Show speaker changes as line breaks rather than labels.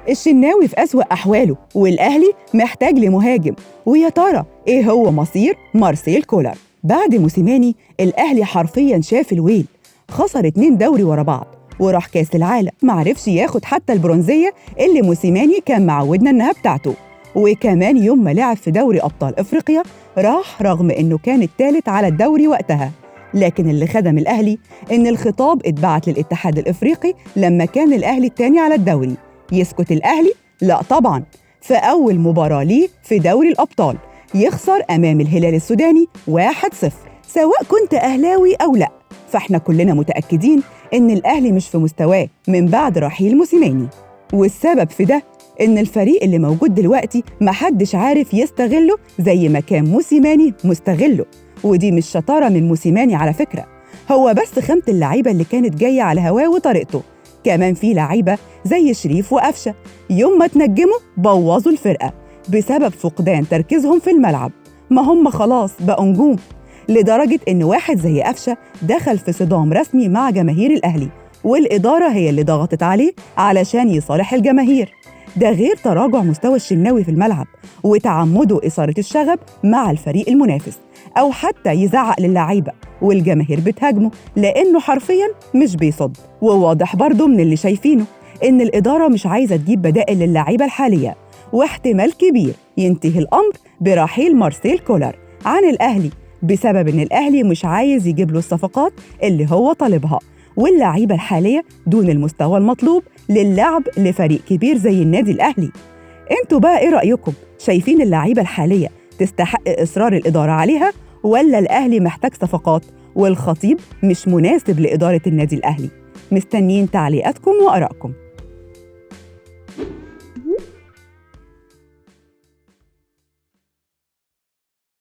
الشناوي في أسوأ أحواله والأهلي محتاج لمهاجم. ويا ترى إيه هو مصير مارسيل كولر؟ بعد موسيماني الأهلي حرفياً شاف الويل، خسر 2 دوري ورا بعض وراح كاس العالم، معرفش ياخد حتى البرونزية اللي موسيماني كان معودنا إنها بتاعته. وكمان يوم ما لعب في دوري أبطال إفريقيا راح رغم إنه كان الثالث على الدوري وقتها. لكن اللي خدم الأهلي إن الخطاب اتبعت للاتحاد الإفريقي لما كان الأهلي الثاني على الدوري. يسكت الأهلي؟ لا طبعاً. في أول مباراة ليه في دوري الأبطال يخسر أمام الهلال السوداني 1-0. سواء كنت أهلاوي أو لا، فإحنا كلنا متأكدين إن الأهلي مش في مستواه من بعد رحيل موسيماني. والسبب في ده إن الفريق اللي موجود دلوقتي محدش عارف يستغله زي ما كان موسيماني مستغله. ودي مش شطارة من موسيماني على فكرة، هو بس خامة اللعيبة اللي كانت جاية على هواه وطريقته. كمان في لعيبة زي شريف وقفشة يوم ما تنجموا بوظوا الفرقة بسبب فقدان تركيزهم في الملعب. ما هم خلاص بقوا نجوم، لدرجة إن واحد زي قفشة دخل في صدام رسمي مع جماهير الأهلي، والإدارة هي اللي ضغطت عليه علشان يصالح الجماهير. ده غير تراجع مستوى الشناوي في الملعب وتعمده إثارة الشغب مع الفريق المنافس، أو حتى يزعق للعيبة والجماهير بتهاجمه لأنه حرفياً مش بيصد. وواضح برضه من اللي شايفينه إن الإدارة مش عايزة تجيب بدائل للعيبة الحالية، واحتمال كبير ينتهي الأمر برحيل مارسيل كولر عن الأهلي بسبب إن الأهلي مش عايز يجيب له الصفقات اللي هو طالبها، واللعيبة الحالية دون المستوى المطلوب للعب لفريق كبير زي النادي الأهلي. انتوا بقى ايه رأيكم؟ شايفين اللعيبة الحالية تستحق إصرار الإدارة عليها، ولا الأهلي محتاج صفقات والخطيب مش مناسب لإدارة النادي الأهلي؟ مستنيين تعليقاتكم وآرائكم.